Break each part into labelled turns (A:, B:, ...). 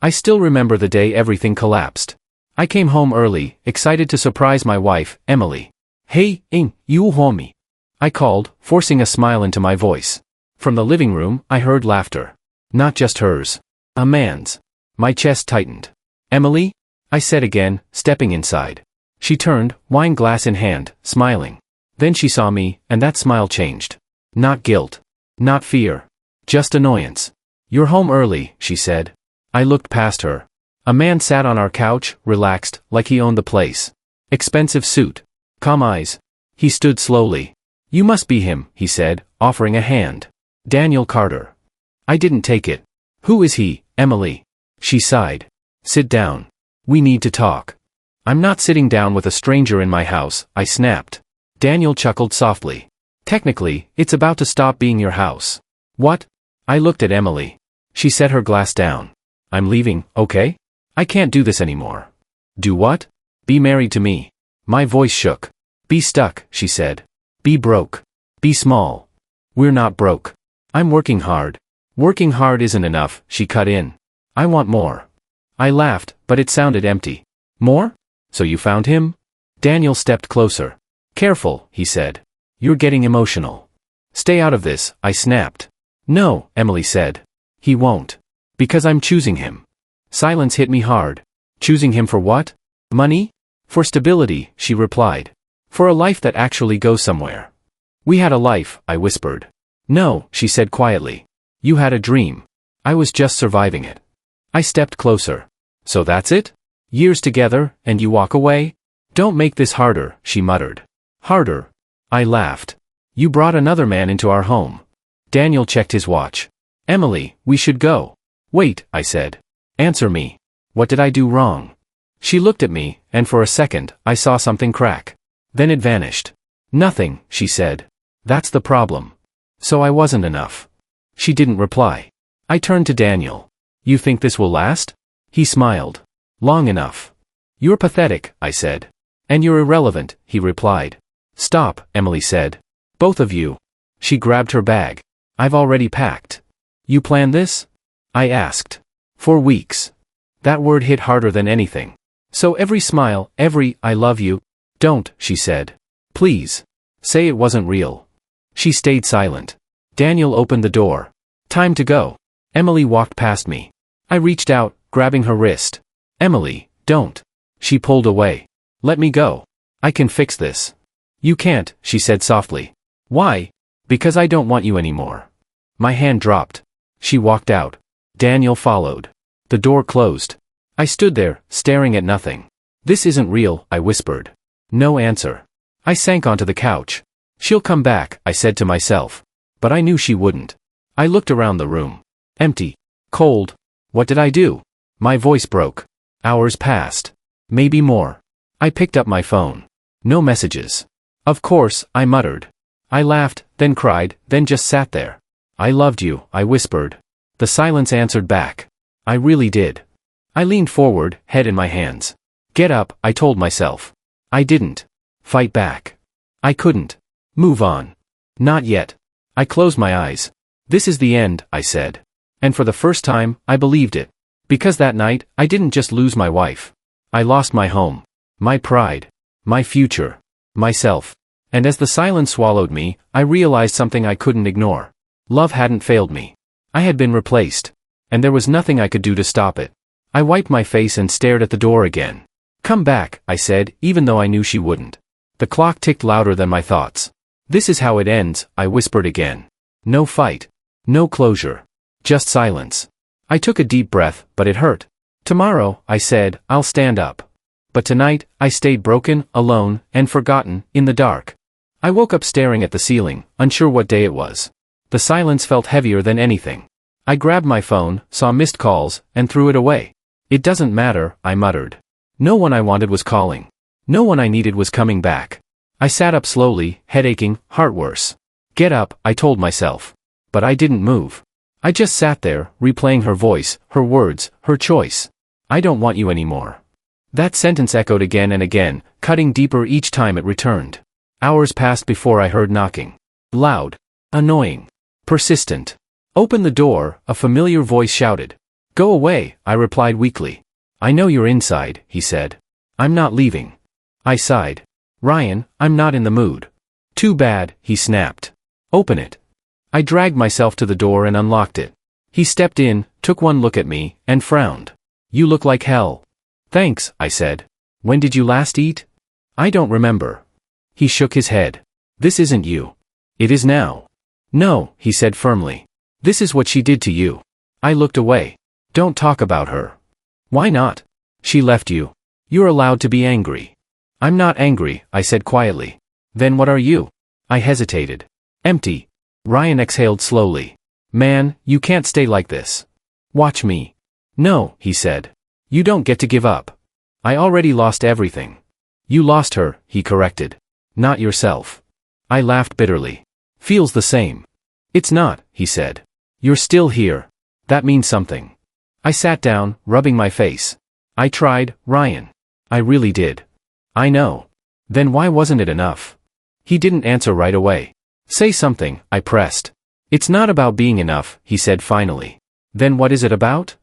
A: I still remember the day everything collapsed. I came home early, excited to surprise my wife, Emily. Hey, you home me? I called, forcing a smile into my voice. From the living room, I heard laughter. Not just hers. A man's. My chest tightened. Emily? I said again, stepping inside. She turned, wine glass in hand, smiling. Then she saw me, and that smile changed. Not guilt. Not fear. Just annoyance. You're home early, she said. I looked past her. A man sat on our couch, relaxed, like he owned the place. Expensive suit. Calm eyes. He stood slowly. You must be him, he said, offering a hand. Daniel Carter. I didn't take it. Who is he, Emily? She sighed. Sit down. We need to talk. I'm not sitting down with a stranger in my house, I snapped. Daniel chuckled softly. Technically, it's about to stop being your house. What? I looked at Emily. She set her glass down. I'm leaving, okay? I can't do this anymore. Do what? Be married to me. My voice shook. Be stuck, she said. Be broke. Be small. We're not broke. I'm working hard. Working hard isn't enough, she cut in. I want more. I laughed, but it sounded empty. More? So you found him? Daniel stepped closer. Careful, he said. You're getting emotional. Stay out of this, I snapped. No, Emily said. He won't. Because I'm choosing him. Silence hit me hard. Choosing him for what? Money? For stability, she replied. For a life that actually goes somewhere. We had a life, I whispered. No, she said quietly. You had a dream. I was just surviving it. I stepped closer. So that's it? Years together, and you walk away? Don't make this harder, she muttered. Harder? I laughed. You brought another man into our home. Daniel checked his watch. Emily, we should go. Wait, I said. Answer me. What did I do wrong? She looked at me, and for a second, I saw something crack. Then it vanished. Nothing, she said. That's the problem. So I wasn't enough. She didn't reply. I turned to Daniel. You think this will last? He smiled. Long enough. You're pathetic, I said. And you're irrelevant, he replied. Stop, Emily said. Both of you. She grabbed her bag. I've already packed. You planned this? I asked. For weeks. That word hit harder than anything. So every smile, every I love you. Don't, she said. Please. Say it wasn't real. She stayed silent. Daniel opened the door. Time to go. Emily walked past me. I reached out, grabbing her wrist. Emily, don't. She pulled away. Let me go. I can fix this. You can't, she said softly. Why? Because I don't want you anymore. My hand dropped. She walked out. Daniel followed. The door closed. I stood there, staring at nothing. This isn't real, I whispered. No answer. I sank onto the couch. She'll come back, I said to myself. But I knew she wouldn't. I looked around the room. Empty. Cold. What did I do? My voice broke. Hours passed. Maybe more. I picked up my phone. No messages. Of course, I muttered. I laughed, then cried, then just sat there. I loved you, I whispered. The silence answered back. I really did. I leaned forward, head in my hands. Get up, I told myself. I didn't. Fight back. I couldn't. Move on. Not yet. I closed my eyes. This is the end, I said. And for the first time, I believed it. Because that night, I didn't just lose my wife. I lost my home. My pride. My future. Myself. And as the silence swallowed me, I realized something I couldn't ignore. Love hadn't failed me. I had been replaced. And there was nothing I could do to stop it. I wiped my face and stared at the door again. Come back, I said, even though I knew she wouldn't. The clock ticked louder than my thoughts. This is how it ends, I whispered again. No fight. No closure. Just silence. I took a deep breath, but it hurt. Tomorrow, I said, I'll stand up. But tonight, I stayed broken, alone, and forgotten, in the dark. I woke up staring at the ceiling, unsure what day it was. The silence felt heavier than anything. I grabbed my phone, saw missed calls, and threw it away. It doesn't matter, I muttered. No one I wanted was calling. No one I needed was coming back. I sat up slowly, head aching, heart worse. Get up, I told myself. But I didn't move. I just sat there, replaying her voice, her words, her choice. I don't want you anymore. That sentence echoed again and again, cutting deeper each time it returned. Hours passed before I heard knocking. Loud. Annoying. Persistent. Open the door, a familiar voice shouted. Go away, I replied weakly. I know you're inside, he said. I'm not leaving. I sighed. Ryan, I'm not in the mood. Too bad, he snapped. Open it. I dragged myself to the door and unlocked it. He stepped in, took one look at me, and frowned. You look like hell. Thanks, I said. When did you last eat? I don't remember. He shook his head. This isn't you. It is now. No, he said firmly. This is what she did to you. I looked away. Don't talk about her. Why not? She left you. You're allowed to be angry. I'm not angry, I said quietly. Then what are you? I hesitated. Empty. Ryan exhaled slowly. Man, you can't stay like this. Watch me. No, he said. You don't get to give up. I already lost everything. You lost her, he corrected. Not yourself. I laughed bitterly. Feels the same. It's not, he said. You're still here. That means something. I sat down, rubbing my face. I tried, Ryan. I really did. I know. Then why wasn't it enough? He didn't answer right away. Say something, I pressed. It's not about being enough, he said finally. Then what is it about?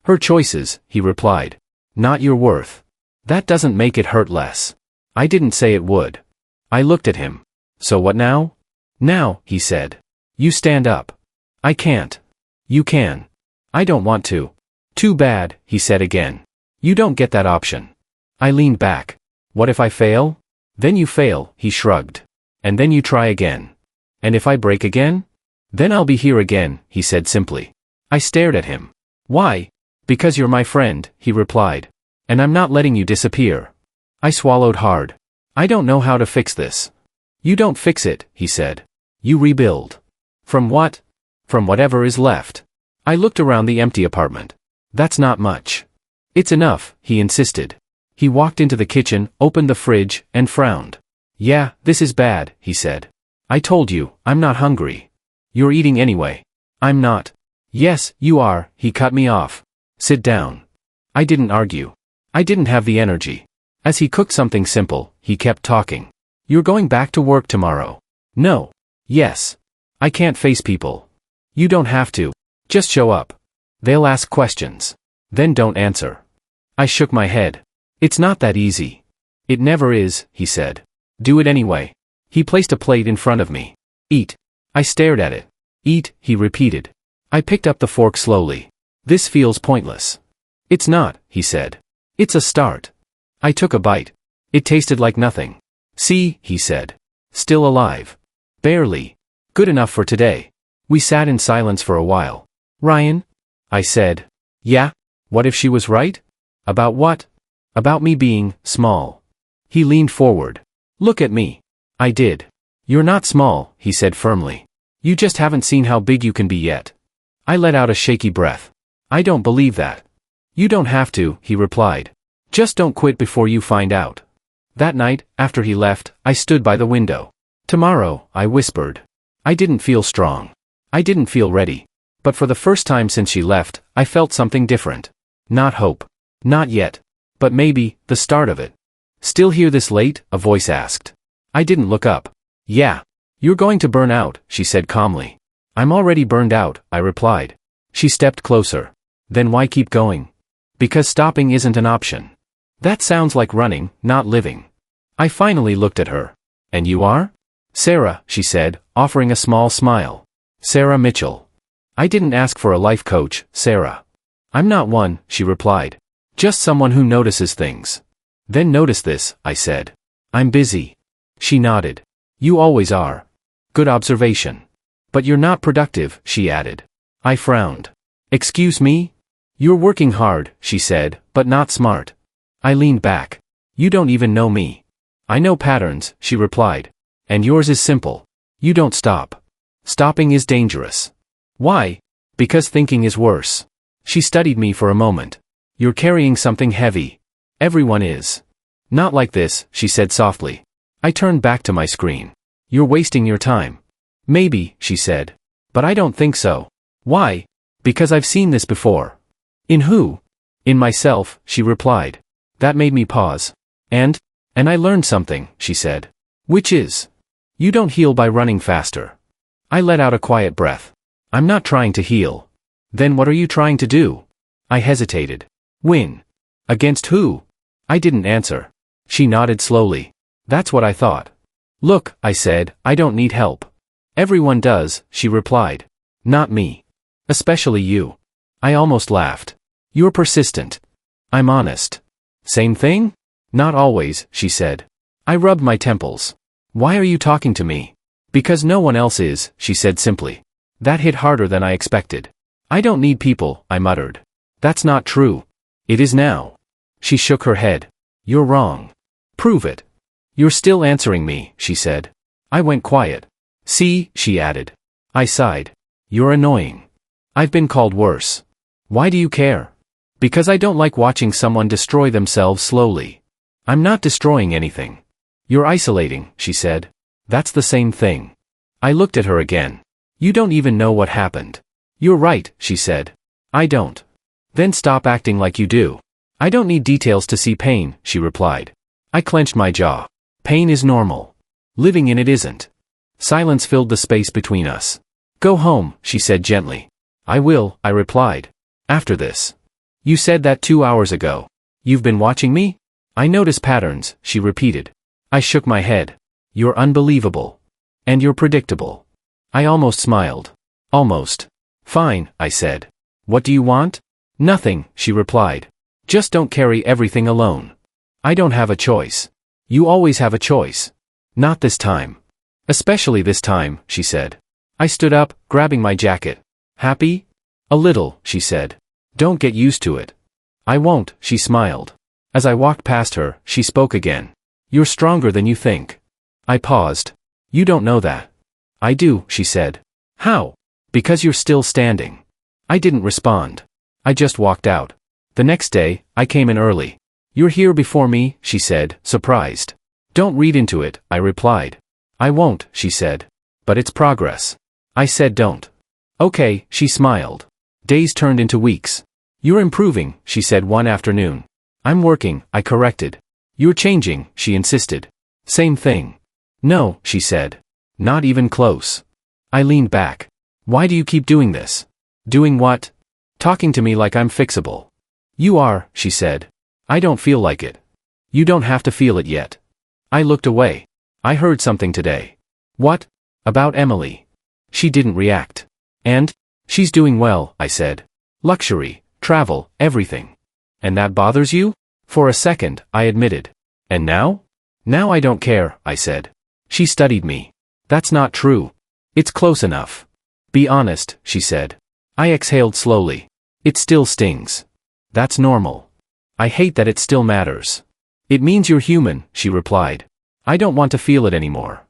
A: Her choices, he replied. Not your worth. That doesn't make it hurt less. I didn't say it would. I looked at him. So what now? Now, he said. You stand up. I can't. You can. I don't want to. Too bad, he said again. You don't get that option. I leaned back. What if I fail? Then you fail, he shrugged. And then you try again. And if I break again? Then I'll be here again, he said simply. I stared at him. Why? Because you're my friend, he replied. And I'm not letting you disappear. I swallowed hard. I don't know how to fix this. You don't fix it, he said. You rebuild. From what? From whatever is left. I looked around the empty apartment. That's not much. It's enough, he insisted. He walked into the kitchen, opened the fridge, and frowned. Yeah, this is bad, he said. I told you, I'm not hungry. You're eating anyway. I'm not. Yes, you are, he cut me off. Sit down. I didn't argue. I didn't have the energy. As he cooked something simple, he kept talking. You're going back to work tomorrow. No. Yes. I can't face people. You don't have to. Just show up. They'll ask questions. Then don't answer. I shook my head. It's not that easy. It never is, he said. Do it anyway. He placed a plate in front of me. Eat. I stared at it. Eat, he repeated. I picked up the fork slowly. This feels pointless. It's not, he said. It's a start. I took a bite. It tasted like nothing. See, he said. Still alive. Barely. Good enough for today. We sat in silence for a while. Ryan? I said. Yeah? What if she was right? About what? About me being small. He leaned forward. Look at me. I did. You're not small, he said firmly. You just haven't seen how big you can be yet. I let out a shaky breath. I don't believe that. You don't have to, he replied. Just don't quit before you find out. That night, after he left, I stood by the window. Tomorrow, I whispered. I didn't feel strong. I didn't feel ready. But for the first time since she left, I felt something different. Not hope. Not yet. But maybe, the start of it. Still here this late? A voice asked. I didn't look up. Yeah. You're going to burn out, she said calmly. I'm already burned out, I replied. She stepped closer. Then why keep going? Because stopping isn't an option. That sounds like running, not living. I finally looked at her. And you are? Sarah, she said, offering a small smile. Sarah Mitchell. I didn't ask for a life coach, Sarah. I'm not one, she replied. Just someone who notices things. Then notice this, I said. I'm busy. She nodded. You always are. Good observation. But you're not productive, she added. I frowned. Excuse me? You're working hard, she said, but not smart. I leaned back. You don't even know me. I know patterns, she replied. And yours is simple. You don't stop. Stopping is dangerous. Why? Because thinking is worse. She studied me for a moment. You're carrying something heavy. Everyone is. Not like this, she said softly. I turned back to my screen. You're wasting your time. Maybe, she said. But I don't think so. Why? Because I've seen this before. In who? In myself, she replied. That made me pause. And I learned something, she said. Which is? You don't heal by running faster. I let out a quiet breath. I'm not trying to heal. Then what are you trying to do? I hesitated. Win. Against who? I didn't answer. She nodded slowly. That's what I thought. Look, I said, I don't need help. Everyone does, she replied. Not me. Especially you. I almost laughed. You're persistent. I'm honest. Same thing? Not always, she said. I rubbed my temples. Why are you talking to me? Because no one else is, she said simply. That hit harder than I expected. I don't need people, I muttered. That's not true. It is now. She shook her head. You're wrong. Prove it. You're still answering me, she said. I went quiet. See, she added. I sighed. You're annoying. I've been called worse. Why do you care? Because I don't like watching someone destroy themselves slowly. I'm not destroying anything. You're isolating, she said. That's the same thing. I looked at her again. You don't even know what happened. You're right, she said. I don't. Then stop acting like you do. I don't need details to see pain, she replied. I clenched my jaw. Pain is normal. Living in it isn't. Silence filled the space between us. Go home, she said gently. I will, I replied. After this. You said that 2 hours ago. You've been watching me? I notice patterns, she repeated. I shook my head. You're unbelievable. And you're predictable. I almost smiled. Almost. Fine, I said. What do you want? Nothing, she replied. Just don't carry everything alone. I don't have a choice. You always have a choice. Not this time. Especially this time, she said. I stood up, grabbing my jacket. Happy? A little, she said. Don't get used to it. I won't, she smiled. As I walked past her, she spoke again. You're stronger than you think. I paused. You don't know that. I do, she said. How? Because you're still standing. I didn't respond. I just walked out. The next day, I came in early. You're here before me, she said, surprised. Don't read into it, I replied. I won't, she said. But it's progress. I said don't. Okay, she smiled. Days turned into weeks. You're improving, she said one afternoon. I'm working, I corrected. You're changing, she insisted. Same thing. No, she said. Not even close. I leaned back. Why do you keep doing this? Doing what? Talking to me like I'm fixable. You are, she said. I don't feel like it. You don't have to feel it yet. I looked away. I heard something today. What? About Emily. She didn't react. And? She's doing well, I said. Luxury, travel, everything. And that bothers you? For a second, I admitted. And now? Now I don't care, I said. She studied me. That's not true. It's close enough. Be honest, she said. I exhaled slowly. It still stings. That's normal. I hate that it still matters. It means you're human, she replied. I don't want to feel it anymore.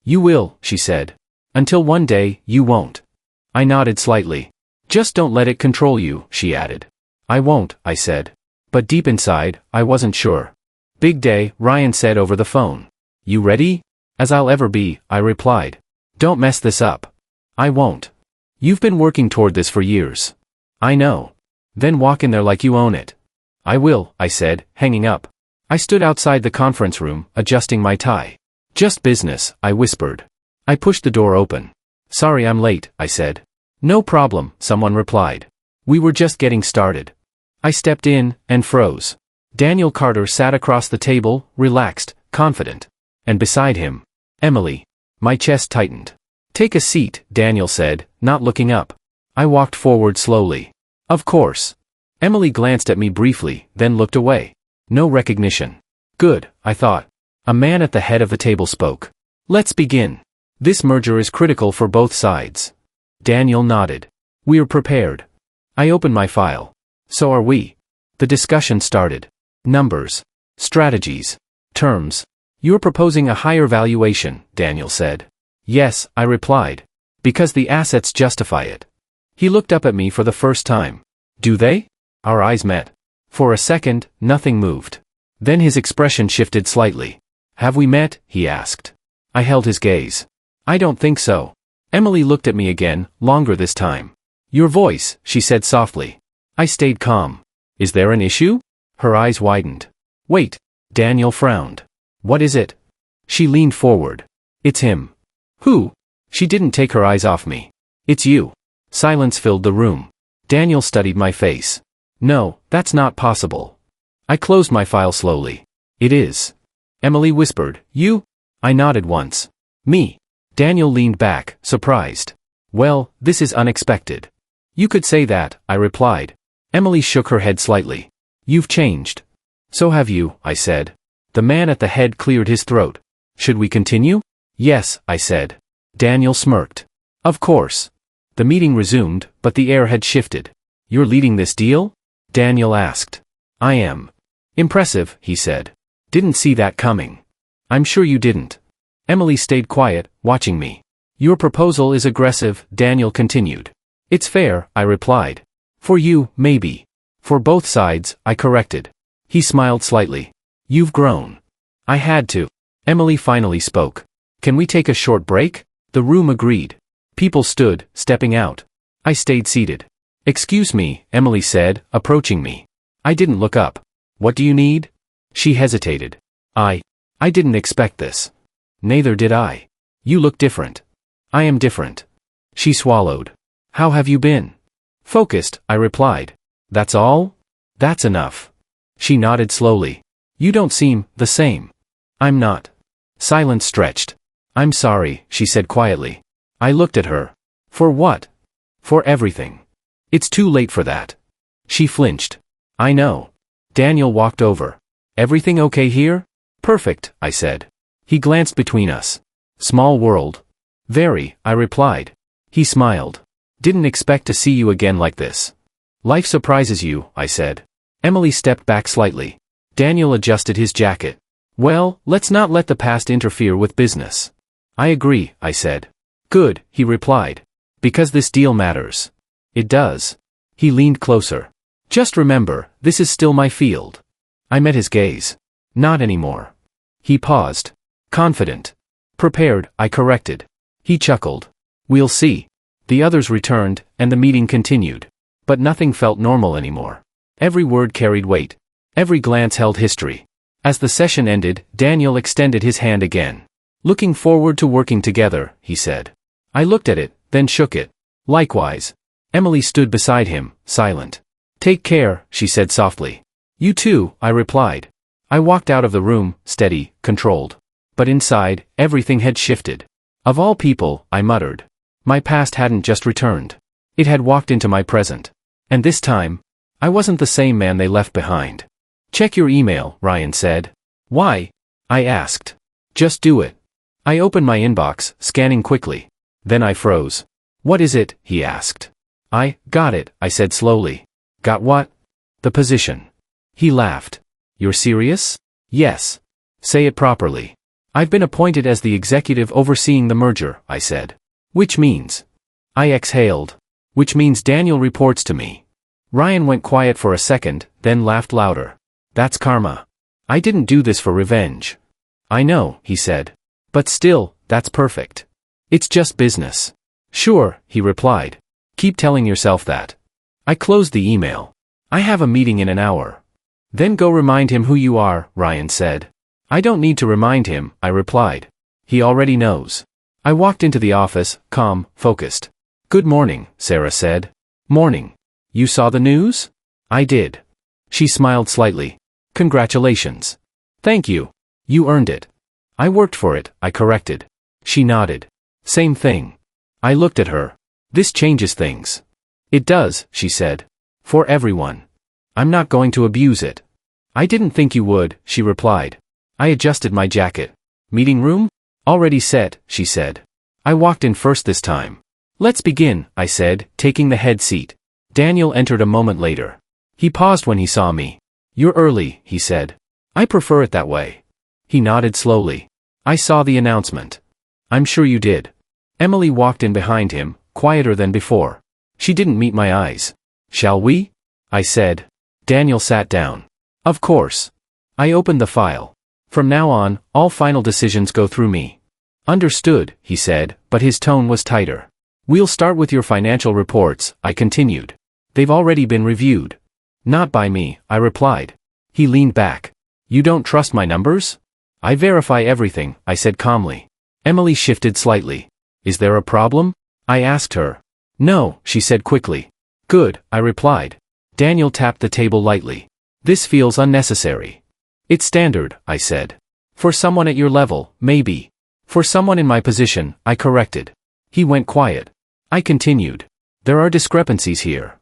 A: You will, she said. Until one day, you won't. I nodded slightly. Just don't let it control you, she added. I won't, I said. But deep inside, I wasn't sure. Big day, Ryan said over the phone. You ready? As I'll ever be, I replied. Don't mess this up. I won't. You've been working toward this for years. I know. Then walk in there like you own it. I will, I said, hanging up. I stood outside the conference room, adjusting my tie. Just business, I whispered. I pushed the door open. Sorry I'm late, I said. No problem, someone replied. We were just getting started. I stepped in, and froze. Daniel Carter sat across the table, relaxed, confident. And beside him, Emily. My chest tightened. Take a seat, Daniel said, not looking up. I walked forward slowly. Of course. Emily glanced at me briefly, then looked away. No recognition. Good, I thought. A man at the head of the table spoke. Let's begin. This merger is critical for both sides. Daniel nodded. We're prepared. I opened my file. So are we. The discussion started. Numbers. Strategies. Terms. You're proposing a higher valuation, Daniel said. Yes, I replied. Because the assets justify it. He looked up at me for the first time. Do they? Our eyes met. For a second, nothing moved. Then his expression shifted slightly. Have we met? He asked. I held his gaze. I don't think so. Emily looked at me again, longer this time. Your voice, she said softly. I stayed calm. Is there an issue? Her eyes widened. Wait. Daniel frowned. What is it? She leaned forward. It's him. Who? She didn't take her eyes off me. It's you. Silence filled the room. Daniel studied my face. No, that's not possible. I closed my file slowly. It is. Emily whispered, you? I nodded once. Me. Daniel leaned back, surprised. Well, this is unexpected. You could say that, I replied. Emily shook her head slightly. You've changed. So have you, I said. The man at the head cleared his throat. Should we continue? Yes, I said. Daniel smirked. Of course. The meeting resumed, but the air had shifted. You're leading this deal? Daniel asked. I am. Impressive, he said. Didn't see that coming. I'm sure you didn't. Emily stayed quiet, watching me. Your proposal is aggressive, Daniel continued. It's fair, I replied. For you, maybe. For both sides, I corrected. He smiled slightly. You've grown. I had to. Emily finally spoke. Can we take a short break? The room agreed. People stood, stepping out. I stayed seated. Excuse me, Emily said, approaching me. I didn't look up. What do you need? She hesitated. I didn't expect this. Neither did I. You look different. I am different. She swallowed. How have you been? Focused, I replied. That's all? That's enough. She nodded slowly. You don't seem the same. I'm not. Silence stretched. I'm sorry, she said quietly. I looked at her. For what? For everything. It's too late for that. She flinched. I know. Daniel walked over. Everything okay here? Perfect, I said. He glanced between us. Small world. Very, I replied. He smiled. Didn't expect to see you again like this. Life surprises you, I said. Emily stepped back slightly. Daniel adjusted his jacket. Well, let's not let the past interfere with business. I agree, I said. Good, he replied. Because this deal matters. It does. He leaned closer. Just remember, this is still my field. I met his gaze. Not anymore. He paused. Confident. Prepared, I corrected. He chuckled. We'll see. The others returned, and the meeting continued. But nothing felt normal anymore. Every word carried weight. Every glance held history. As the session ended, Daniel extended his hand again. Looking forward to working together, he said. I looked at it, then shook it. Likewise. Emily stood beside him, silent. Take care, she said softly. You too, I replied. I walked out of the room, steady, controlled. But inside, everything had shifted. Of all people, I muttered. My past hadn't just returned. It had walked into my present. And this time, I wasn't the same man they left behind. Check your email, Ryan said. Why? I asked. Just do it. I opened my inbox, scanning quickly. Then I froze. What is it? He asked. I got it, I said slowly. Got what? The position. He laughed. You're serious? Yes. Say it properly. I've been appointed as the executive overseeing the merger, I said. Which means? I exhaled. Which means Daniel reports to me. Ryan went quiet for a second, then laughed louder. That's karma. I didn't do this for revenge. I know, he said. But still, that's perfect. It's just business. Sure, he replied. Keep telling yourself that. I closed the email. I have a meeting in an hour. Then go remind him who you are, Ryan said. I don't need to remind him, I replied. He already knows. I walked into the office, calm, focused. Good morning, Sarah said. Morning. You saw the news? I did. She smiled slightly. Congratulations. Thank you. You earned it. I worked for it, I corrected. She nodded. Same thing. I looked at her. This changes things. It does, she said. For everyone. I'm not going to abuse it. I didn't think you would, she replied. I adjusted my jacket. Meeting room? Already set, she said. I walked in first this time. Let's begin, I said, taking the head seat. Daniel entered a moment later. He paused when he saw me. You're early, he said. I prefer it that way. He nodded slowly. I saw the announcement. I'm sure you did. Emily walked in behind him, quieter than before. She didn't meet my eyes. Shall we? I said. Daniel sat down. Of course. I opened the file. From now on, all final decisions go through me. Understood, he said, but his tone was tighter. We'll start with your financial reports, I continued. They've already been reviewed. Not by me, I replied. He leaned back. You don't trust my numbers? I verify everything, I said calmly. Emily shifted slightly. Is there a problem? I asked her. No, she said quickly. Good, I replied. Daniel tapped the table lightly. This feels unnecessary. It's standard, I said. For someone at your level, maybe. For someone in my position, I corrected. He went quiet. I continued. There are discrepancies here.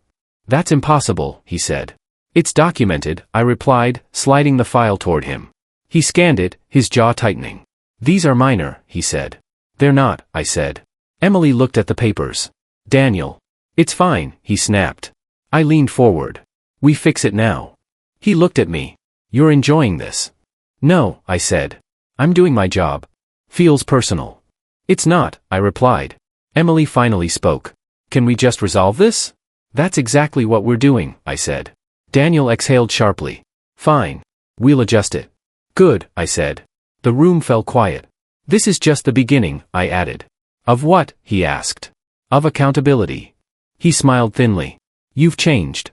A: That's impossible, he said. It's documented, I replied, sliding the file toward him. He scanned it, his jaw tightening. These are minor, he said. They're not, I said. Emily looked at the papers. Daniel. It's fine, he snapped. I leaned forward. We fix it now. He looked at me. You're enjoying this. No, I said. I'm doing my job. Feels personal. It's not, I replied. Emily finally spoke. Can we just resolve this? That's exactly what we're doing, I said. Daniel exhaled sharply. Fine. We'll adjust it. Good, I said. The room fell quiet. This is just the beginning, I added. Of what? He asked. Of accountability. He smiled thinly. You've changed.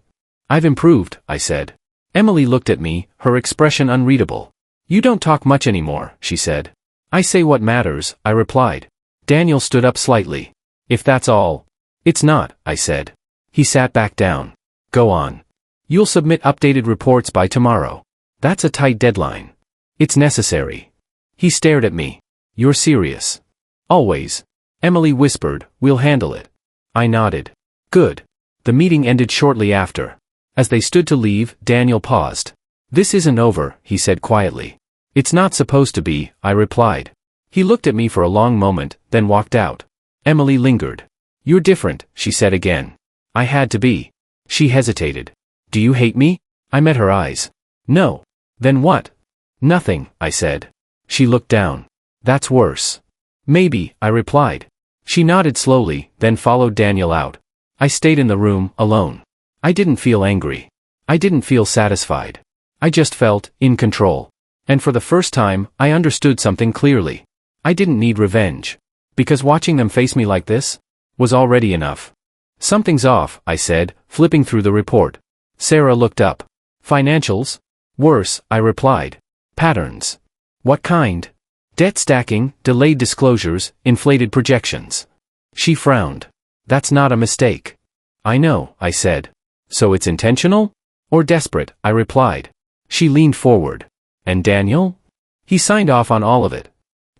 A: I've improved, I said. Emily looked at me, her expression unreadable. You don't talk much anymore, she said. I say what matters, I replied. Daniel stood up slightly. If that's all. It's not, I said. He sat back down. Go on. You'll submit updated reports by tomorrow. That's a tight deadline. It's necessary. He stared at me. You're serious. Always. Emily whispered, we'll handle it. I nodded. Good. The meeting ended shortly after. As they stood to leave, Daniel paused. This isn't over, he said quietly. It's not supposed to be, I replied. He looked at me for a long moment, then walked out. Emily lingered. You're different, she said again. I had to be. She hesitated. Do you hate me? I met her eyes. No. Then what? Nothing, I said. She looked down. That's worse. Maybe, I replied. She nodded slowly, then followed Daniel out. I stayed in the room, alone. I didn't feel angry. I didn't feel satisfied. I just felt in control. And for the first time, I understood something clearly. I didn't need revenge. Because watching them face me like this was already enough. Something's off, I said, flipping through the report. Sarah looked up. Financials? Worse, I replied. Patterns. What kind? Debt stacking, delayed disclosures, inflated projections. She frowned. That's not a mistake. I know, I said. So it's intentional? Or desperate, I replied. She leaned forward. And Daniel? He signed off on all of it.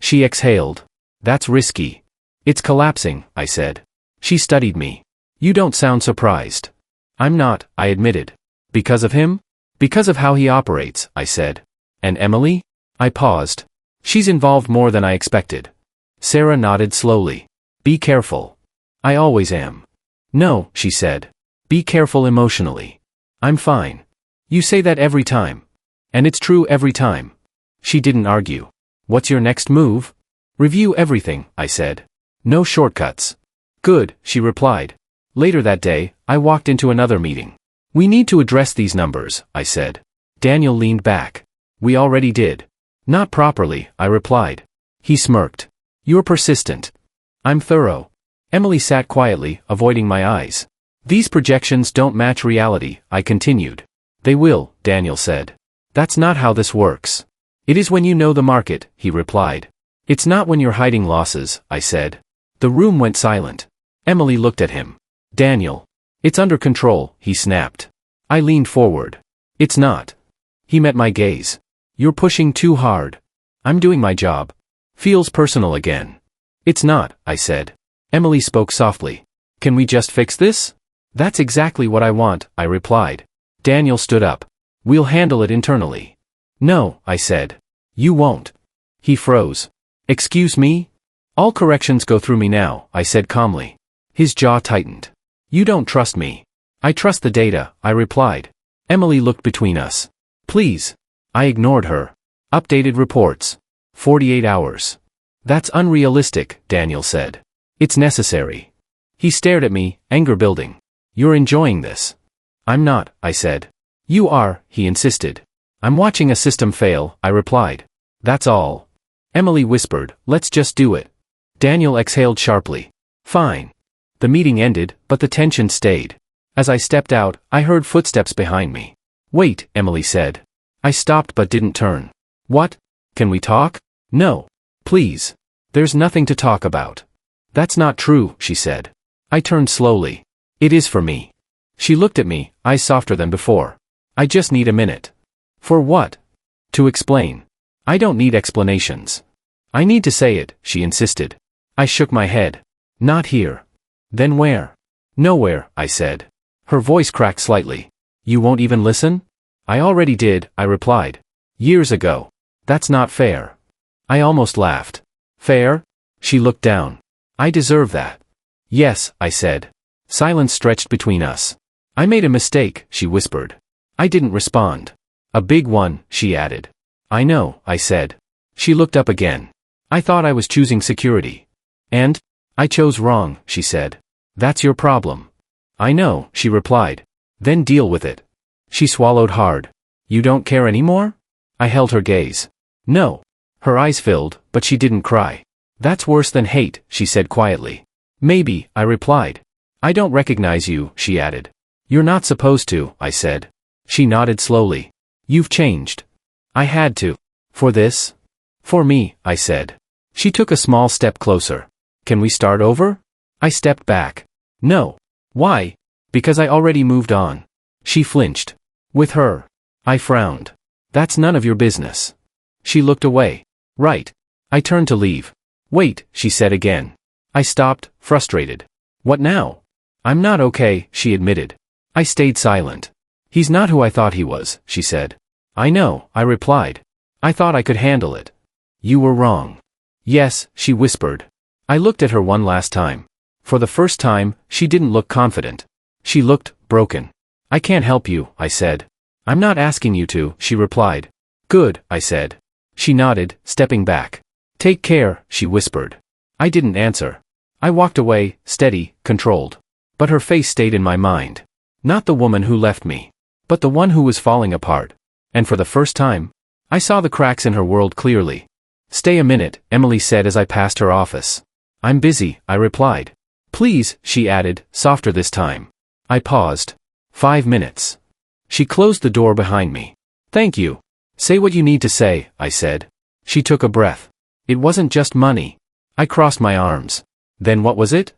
A: She exhaled. That's risky. It's collapsing, I said. She studied me. You don't sound surprised. I'm not, I admitted. Because of him? Because of how he operates, I said. And Emily? I paused. She's involved more than I expected. Sarah nodded slowly. Be careful. I always am. No, she said. Be careful emotionally. I'm fine. You say that every time. And it's true every time. She didn't argue. What's your next move? Review everything, I said. No shortcuts. Good, she replied. Later that day, I walked into another meeting. We need to address these numbers, I said. Daniel leaned back. We already did. Not properly, I replied. He smirked. You're persistent. I'm thorough. Emily sat quietly, avoiding my eyes. These projections don't match reality, I continued. They will, Daniel said. That's not how this works. It is when you know the market, he replied. It's not when you're hiding losses, I said. The room went silent. Emily looked at him. Daniel. It's under control, he snapped. I leaned forward. It's not. He met my gaze. You're pushing too hard. I'm doing my job. Feels personal again. It's not, I said. Emily spoke softly. Can we just fix this? That's exactly what I want, I replied. Daniel stood up. We'll handle it internally. No, I said. You won't. He froze. Excuse me? All corrections go through me now, I said calmly. His jaw tightened. You don't trust me. I trust the data, I replied. Emily looked between us. Please. I ignored her. Updated reports. 48 hours. That's unrealistic, Daniel said. It's necessary. He stared at me, anger building. You're enjoying this. I'm not, I said. You are, he insisted. I'm watching a system fail, I replied. That's all. Emily whispered, let's just do it. Daniel exhaled sharply. Fine. The meeting ended, but the tension stayed. As I stepped out, I heard footsteps behind me. Wait, Emily said. I stopped but didn't turn. What? Can we talk? No. Please. There's nothing to talk about. That's not true, she said. I turned slowly. It is for me. She looked at me, eyes softer than before. I just need a minute. For what? To explain. I don't need explanations. I need to say it, she insisted. I shook my head. Not here. Then where? Nowhere, I said. Her voice cracked slightly. You won't even listen? I already did, I replied. Years ago. That's not fair. I almost laughed. Fair? She looked down. I deserve that. Yes, I said. Silence stretched between us. I made a mistake, she whispered. I didn't respond. A big one, she added. I know, I said. She looked up again. I thought I was choosing security. And? I chose wrong, she said. That's your problem. I know, she replied. Then deal with it. She swallowed hard. You don't care anymore? I held her gaze. No. Her eyes filled, but she didn't cry. That's worse than hate, she said quietly. Maybe, I replied. I don't recognize you, she added. You're not supposed to, I said. She nodded slowly. You've changed. I had to. For this? For me, I said. She took a small step closer. Can we start over? I stepped back. No. Why? Because I already moved on. She flinched. With her. I frowned. That's none of your business. She looked away. Right. I turned to leave. Wait, she said again. I stopped, frustrated. What now? I'm not okay, she admitted. I stayed silent. He's not who I thought he was, she said. I know, I replied. I thought I could handle it. You were wrong. Yes, she whispered. I looked at her one last time. For the first time, she didn't look confident. She looked broken. I can't help you, I said. I'm not asking you to, she replied. Good, I said. She nodded, stepping back. Take care, she whispered. I didn't answer. I walked away, steady, controlled. But her face stayed in my mind. Not the woman who left me, but the one who was falling apart. And for the first time, I saw the cracks in her world clearly. Stay a minute, Emily said as I passed her office. I'm busy, I replied. Please, she added, softer this time. I paused. 5 minutes. She closed the door behind me. Thank you. Say what you need to say, I said. She took a breath. It wasn't just money. I crossed my arms. Then what was it?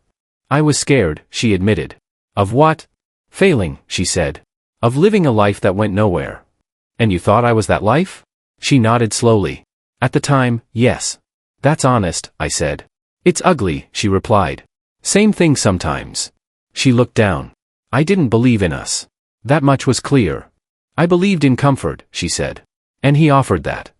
A: I was scared, she admitted. Of what? Failing, she said. Of living a life that went nowhere. And you thought I was that life? She nodded slowly. At the time, yes. That's honest, I said. It's ugly, she replied. Same thing sometimes. She looked down. I didn't believe in us. That much was clear. I believed in comfort, she said. And he offered that.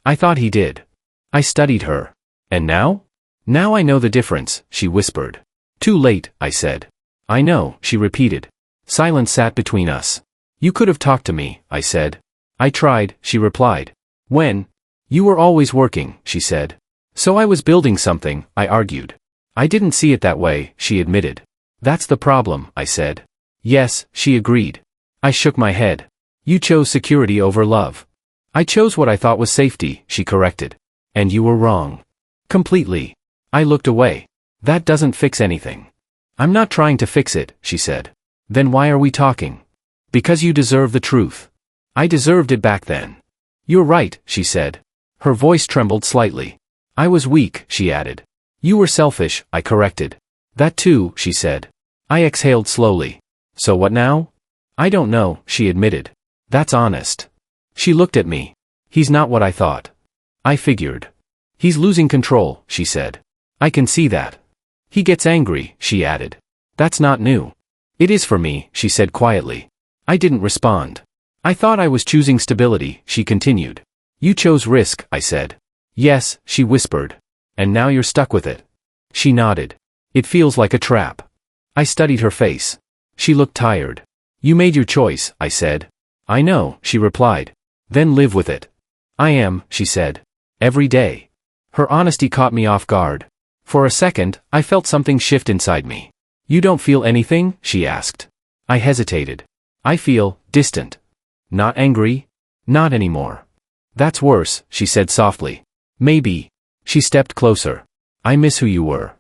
A: I thought he did. I studied her. And now? Now I know the difference, she whispered. Too late, I said. I know, she repeated. Silence sat between us. You could have talked to me, I said. I tried, she replied. When? You were always working, she said. So I was building something, I argued. I didn't see it that way, she admitted. That's the problem, I said. Yes, she agreed. I shook my head. You chose security over love. I chose what I thought was safety, she corrected. And you were wrong. Completely. I looked away. That doesn't fix anything. I'm not trying to fix it, she said. Then why are we talking? Because you deserve the truth. I deserved it back then. You're right, she said. Her voice trembled slightly. I was weak, she added. You were selfish, I corrected. That too, she said. I exhaled slowly. So what now? I don't know, she admitted. That's honest. She looked at me. He's not what I thought. I figured. He's losing control, she said. I can see that. He gets angry, she added. That's not new. It is for me, she said quietly. I didn't respond. I thought I was choosing stability, she continued. You chose risk, I said. Yes, she whispered. And now you're stuck with it. She nodded. It feels like a trap. I studied her face. She looked tired. You made your choice, I said. I know, she replied. Then live with it. I am, she said. Every day. Her honesty caught me off guard. For a second, I felt something shift inside me. You don't feel anything? She asked. I hesitated. I feel distant. Not angry? Not anymore. That's worse, she said softly. Maybe. She stepped closer. I miss who you were.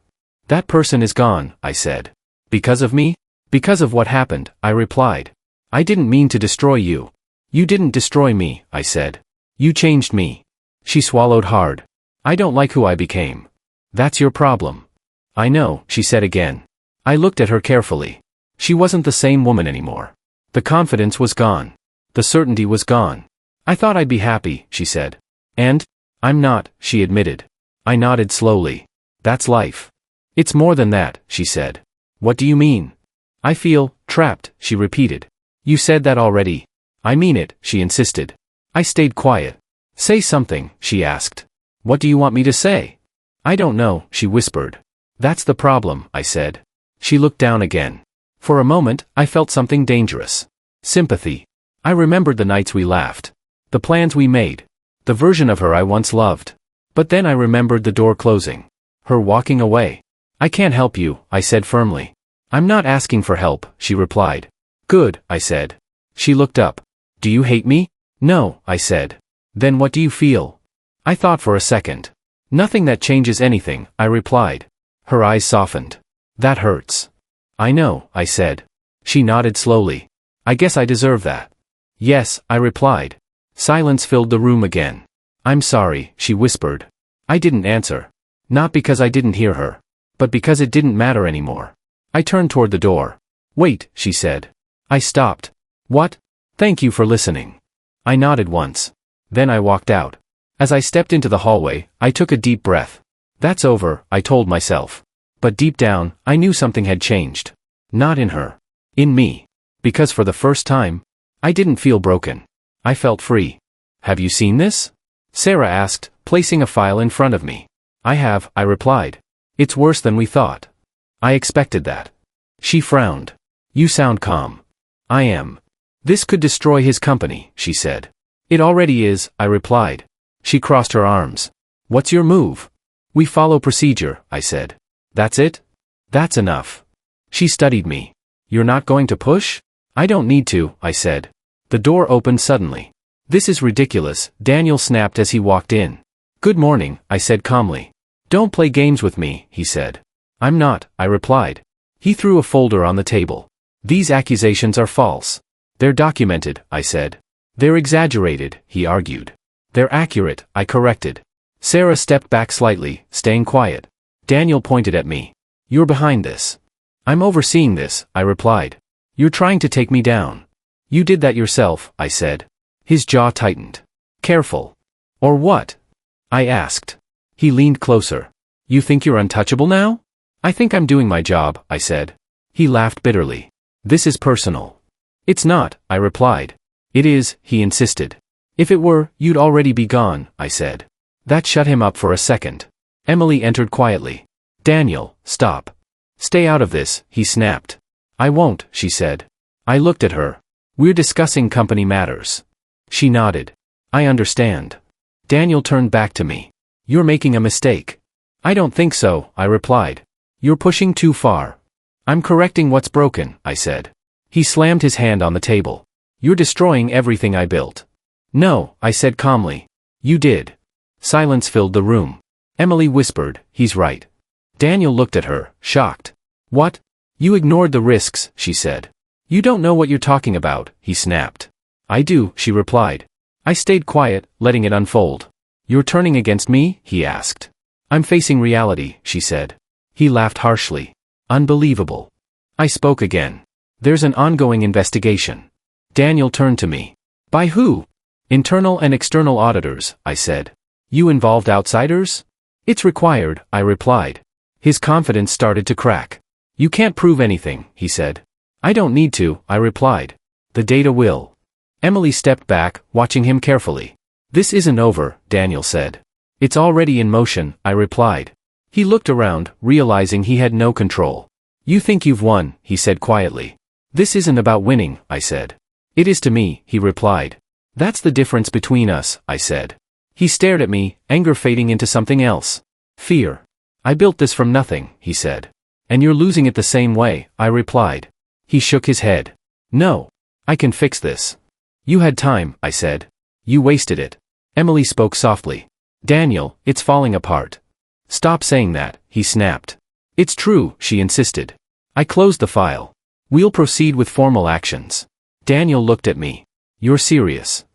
A: That person is gone, I said. Because of me? Because of what happened, I replied. I didn't mean to destroy you. You didn't destroy me, I said. You changed me. She swallowed hard. I don't like who I became. That's your problem. I know, she said again. I looked at her carefully. She wasn't the same woman anymore. The confidence was gone. The certainty was gone. I thought I'd be happy, she said. And? I'm not, she admitted. I nodded slowly. That's life. It's more than that, she said. What do you mean? I feel trapped, she repeated. You said that already. I mean it, she insisted. I stayed quiet. Say something, she asked. What do you want me to say? I don't know, she whispered. That's the problem, I said. She looked down again. For a moment, I felt something dangerous. Sympathy. I remembered the nights we laughed. The plans we made. The version of her I once loved. But then I remembered the door closing. Her walking away. I can't help you, I said firmly. I'm not asking for help, she replied. Good, I said. She looked up. Do you hate me? No, I said. Then what do you feel? I thought for a second. Nothing that changes anything, I replied. Her eyes softened. That hurts. I know, I said. She nodded slowly. I guess I deserve that. Yes, I replied. Silence filled the room again. I'm sorry, she whispered. I didn't answer. Not because I didn't hear her, but because it didn't matter anymore. I turned toward the door. Wait, she said. I stopped. What? Thank you for listening. I nodded once. Then I walked out. As I stepped into the hallway, I took a deep breath. That's over, I told myself. But deep down, I knew something had changed. Not in her. In me. Because for the first time, I didn't feel broken. I felt free. Have you seen this? Sarah asked, placing a file in front of me. I have, I replied. It's worse than we thought. I expected that. She frowned. You sound calm. I am. This could destroy his company, she said. It already is, I replied. She crossed her arms. What's your move? We follow procedure, I said. That's it? That's enough. She studied me. You're not going to push? I don't need to, I said. The door opened suddenly. This is ridiculous, Daniel snapped as he walked in. Good morning, I said calmly. Don't play games with me, he said. I'm not, I replied. He threw a folder on the table. These accusations are false. They're documented, I said. They're exaggerated, he argued. They're accurate, I corrected. Sarah stepped back slightly, staying quiet. Daniel pointed at me. You're behind this. I'm overseeing this, I replied. You're trying to take me down. You did that yourself, I said. His jaw tightened. Careful. Or what? I asked. He leaned closer. You think you're untouchable now? I think I'm doing my job, I said. He laughed bitterly. This is personal. It's not, I replied. It is, he insisted. If it were, you'd already be gone, I said. That shut him up for a second. Emily entered quietly. Daniel, stop. Stay out of this, he snapped. I won't, she said. I looked at her. We're discussing company matters. She nodded. I understand. Daniel turned back to me. You're making a mistake. I don't think so, I replied. You're pushing too far. I'm correcting what's broken, I said. He slammed his hand on the table. You're destroying everything I built. No, I said calmly. You did. Silence filled the room. Emily whispered, he's right. Daniel looked at her, shocked. What? You ignored the risks, she said. You don't know what you're talking about, he snapped. I do, she replied. I stayed quiet, letting it unfold. You're turning against me? He asked. I'm facing reality, she said. He laughed harshly. Unbelievable. I spoke again. There's an ongoing investigation. Daniel turned to me. By who? Internal and external auditors, I said. You involved outsiders? It's required, I replied. His confidence started to crack. You can't prove anything, he said. I don't need to, I replied. The data will. Emily stepped back, watching him carefully. This isn't over, Daniel said. It's already in motion, I replied. He looked around, realizing he had no control. You think you've won, he said quietly. This isn't about winning, I said. It is to me, he replied. That's the difference between us, I said. He stared at me, anger fading into something else. Fear. I built this from nothing, he said. And you're losing it the same way, I replied. He shook his head. No. I can fix this. You had time, I said. You wasted it. Emily spoke softly. Daniel, it's falling apart. Stop saying that, he snapped. It's true, she insisted. I closed the file. We'll proceed with formal actions. Daniel looked at me. You're serious.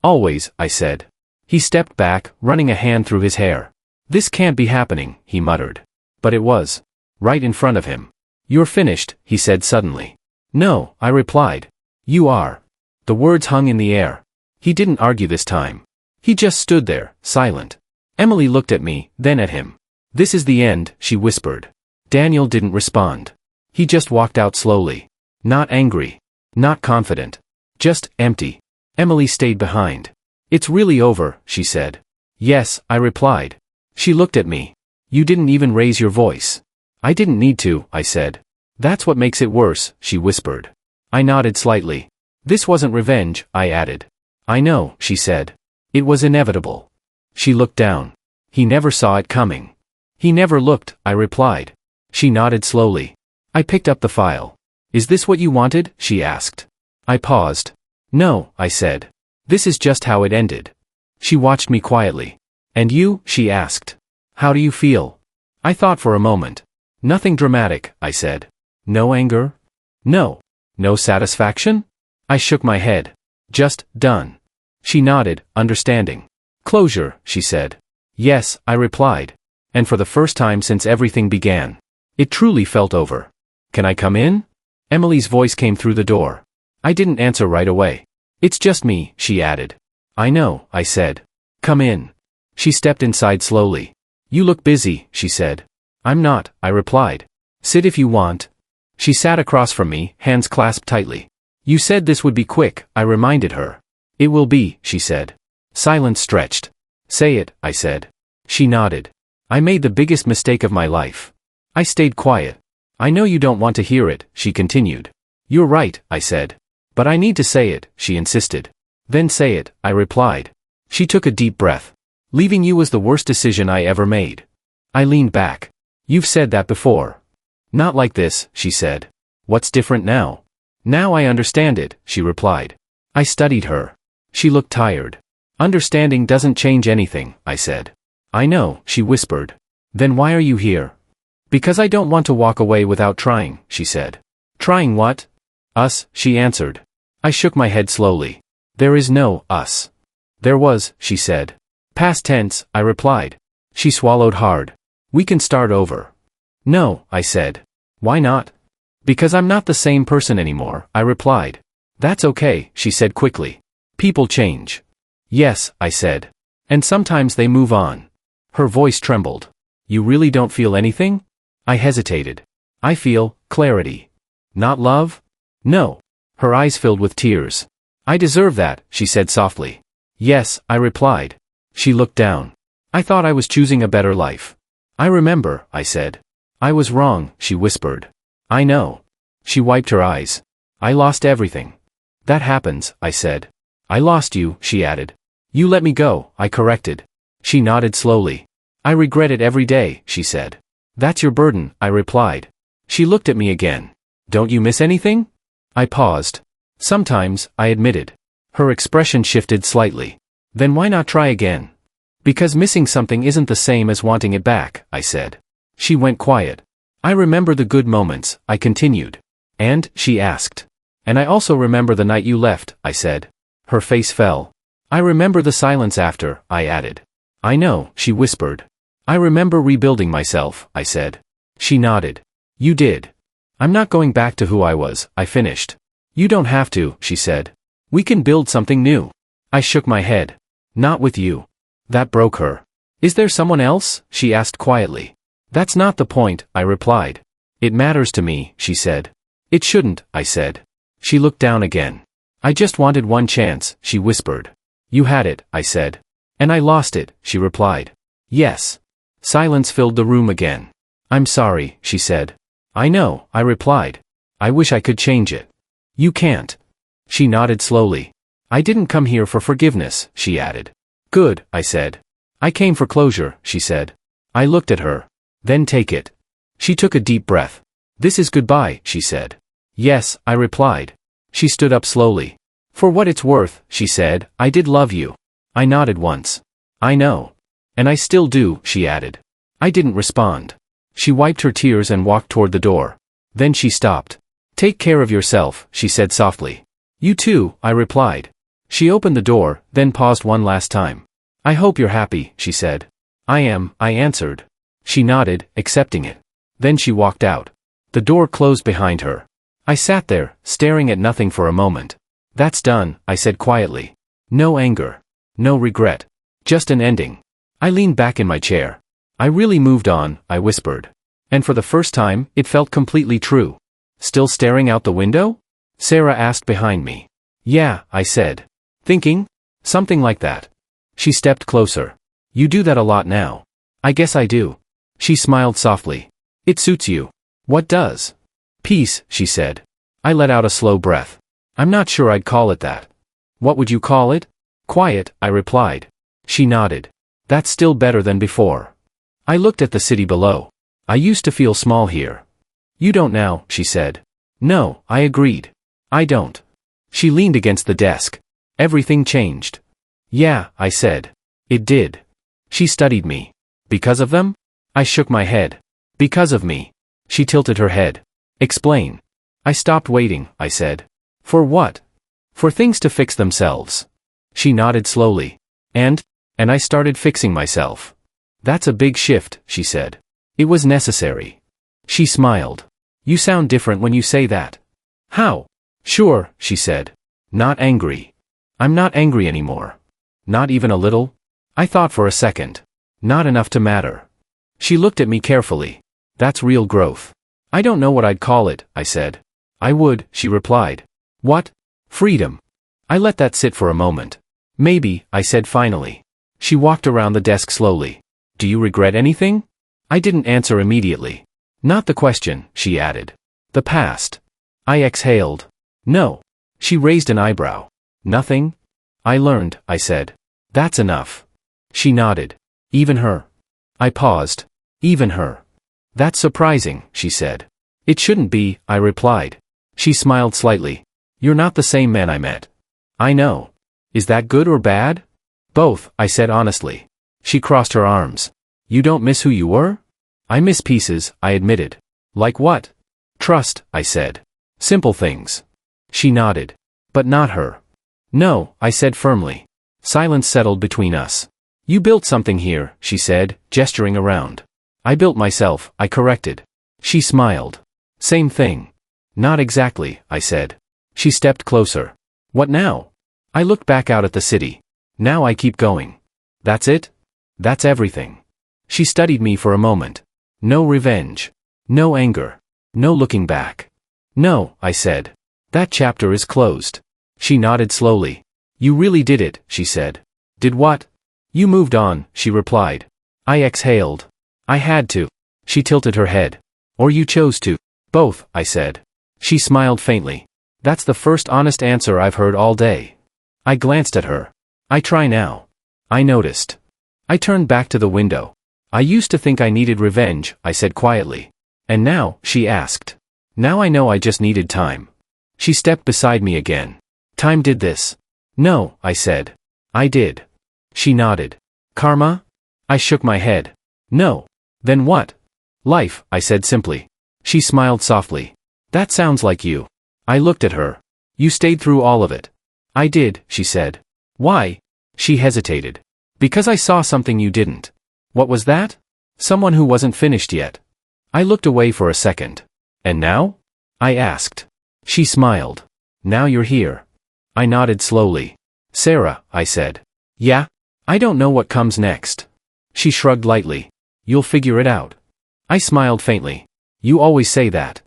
A: Always, I said. He stepped back, running a hand through his hair. This can't be happening, he muttered. But it was. Right in front of him. You're finished, he said suddenly. No, I replied. You are. The words hung in the air. He didn't argue this time. He just stood there, silent. Emily looked at me, then at him. This is the end, she whispered. Daniel didn't respond. He just walked out slowly. Not angry. Not confident. Just empty. Emily stayed behind. It's really over, she said. Yes, I replied. She looked at me. You didn't even raise your voice. I didn't need to, I said. That's what makes it worse, she whispered. I nodded slightly. This wasn't revenge, I added. I know, she said. It was inevitable. She looked down. He never saw it coming. He never looked, I replied. She nodded slowly. I picked up the file. Is this what you wanted? She asked. I paused. No, I said. This is just how it ended. She watched me quietly. And you? She asked. How do you feel? I thought for a moment. Nothing dramatic, I said. No anger? No. No satisfaction? I shook my head. Just, done. She nodded, understanding. Closure, she said. Yes, I replied. And for the first time since everything began. It truly felt over. Can I come in? Emily's voice came through the door. I didn't answer right away. It's just me, she added. I know, I said. Come in. She stepped inside slowly. You look busy, she said. I'm not, I replied. Sit if you want. She sat across from me, hands clasped tightly. You said this would be quick, I reminded her. It will be, she said. Silence stretched. Say it, I said. She nodded. I made the biggest mistake of my life. I stayed quiet. I know you don't want to hear it, she continued. You're right, I said. But I need to say it, she insisted. Then say it, I replied. She took a deep breath. Leaving you was the worst decision I ever made. I leaned back. You've said that before. Not like this, she said. What's different now? Now I understand it, she replied. I studied her. She looked tired. Understanding doesn't change anything, I said. I know, she whispered. Then why are you here? Because I don't want to walk away without trying, she said. Trying what? Us, she answered. I shook my head slowly. There is no us. There was, she said. Past tense, I replied. She swallowed hard. We can start over. No, I said. Why not? Because I'm not the same person anymore, I replied. That's okay, she said quickly. People change. Yes, I said. And sometimes they move on. Her voice trembled. You really don't feel anything? I hesitated. I feel clarity. Not love? No. Her eyes filled with tears. I deserve that, she said softly. Yes, I replied. She looked down. I thought I was choosing a better life. I remember, I said. I was wrong, she whispered. I know. She wiped her eyes. I lost everything. That happens, I said. I lost you, she added. You let me go, I corrected. She nodded slowly. I regret it every day, she said. That's your burden, I replied. She looked at me again. Don't you miss anything? I paused. Sometimes, I admitted. Her expression shifted slightly. Then why not try again? Because missing something isn't the same as wanting it back, I said. She went quiet. I remember the good moments, I continued. And, she asked. And I also remember the night you left, I said. Her face fell. I remember the silence after, I added. I know, she whispered. I remember rebuilding myself, I said. She nodded. You did. I'm not going back to who I was, I finished. You don't have to, she said. We can build something new. I shook my head. Not with you. That broke her. Is there someone else? She asked quietly. That's not the point, I replied. It matters to me, she said. It shouldn't, I said. She looked down again. I just wanted one chance, she whispered. You had it, I said. And I lost it, she replied. Yes. Silence filled the room again. I'm sorry, she said. I know, I replied. I wish I could change it. You can't. She nodded slowly. I didn't come here for forgiveness, she added. Good, I said. I came for closure, she said. I looked at her. Then take it. She took a deep breath. This is goodbye, she said. Yes, I replied. She stood up slowly. For what it's worth, she said, I did love you. I nodded once. I know. And I still do, she added. I didn't respond. She wiped her tears and walked toward the door. Then she stopped. Take care of yourself, she said softly. You too, I replied. She opened the door, then paused one last time. I hope you're happy, she said. I am, I answered. She nodded, accepting it. Then she walked out. The door closed behind her. I sat there, staring at nothing for a moment. That's done, I said quietly. No anger. No regret. Just an ending. I leaned back in my chair. I really moved on, I whispered. And for the first time, it felt completely true. Still staring out the window? Sarah asked behind me. Yeah, I said. Thinking? Something like that. She stepped closer. You do that a lot now. I guess I do. She smiled softly. It suits you. What does? Peace, she said. I let out a slow breath. I'm not sure I'd call it that. What would you call it? Quiet, I replied. She nodded. That's still better than before. I looked at the city below. I used to feel small here. You don't now, she said. No, I agreed. I don't. She leaned against the desk. Everything changed. Yeah, I said. It did. She studied me. Because of them? I shook my head. Because of me. She tilted her head. Explain. I stopped waiting, I said. For what? For things to fix themselves. She nodded slowly. And I started fixing myself. That's a big shift, she said. It was necessary. She smiled. You sound different when you say that. How? Sure, she said. Not angry. I'm not angry anymore. Not even a little? I thought for a second. Not enough to matter. She looked at me carefully. That's real growth. I don't know what I'd call it, I said. I would, she replied. What? Freedom. I let that sit for a moment. Maybe, I said finally. She walked around the desk slowly. Do you regret anything? I didn't answer immediately. Not the question, she added. The past. I exhaled. No. She raised an eyebrow. Nothing? I learned, I said. That's enough. She nodded. Even her. I paused. Even her. That's surprising, she said. It shouldn't be, I replied. She smiled slightly. You're not the same man I met. I know. Is that good or bad? Both, I said honestly. She crossed her arms. You don't miss who you were? I miss pieces, I admitted. Like what? Trust, I said. Simple things. She nodded. But not her. No, I said firmly. Silence settled between us. You built something here, she said, gesturing around. I built myself, I corrected. She smiled. Same thing. Not exactly, I said. She stepped closer. What now? I looked back out at the city. Now I keep going. That's it? That's everything. She studied me for a moment. No revenge. No anger. No looking back. No, I said. That chapter is closed. She nodded slowly. You really did it, she said. Did what? You moved on, she replied. I exhaled. I had to. She tilted her head. Or you chose to. Both, I said. She smiled faintly. That's the first honest answer I've heard all day. I glanced at her. I try now. I noticed. I turned back to the window. I used to think I needed revenge, I said quietly. And now, she asked. Now I know I just needed time. She stepped beside me again. Time did this. No, I said. I did. She nodded. Karma? I shook my head. No. Then what? Life, I said simply. She smiled softly. That sounds like you. I looked at her. You stayed through all of it. I did, she said. Why? She hesitated. Because I saw something you didn't. What was that? Someone who wasn't finished yet. I looked away for a second. And now? I asked. She smiled. Now you're here. I nodded slowly. Sarah, I said. Yeah? I don't know what comes next. She shrugged lightly. You'll figure it out. I smiled faintly. You always say that.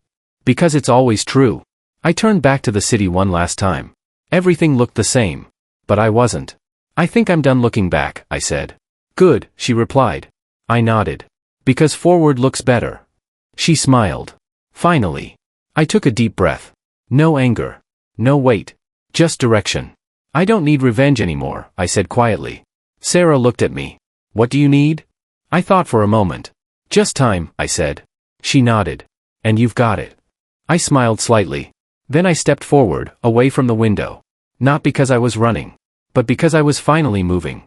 A: Because it's always true. I turned back to the city one last time. Everything looked the same. But I wasn't. I think I'm done looking back, I said. Good, she replied. I nodded. Because forward looks better. She smiled. Finally. I took a deep breath. No anger. No weight. Just direction. I don't need revenge anymore, I said quietly. Sarah looked at me. What do you need? I thought for a moment. Just time, I said. She nodded. And you've got it. I smiled slightly. Then I stepped forward, away from the window. Not because I was running. But because I was finally moving.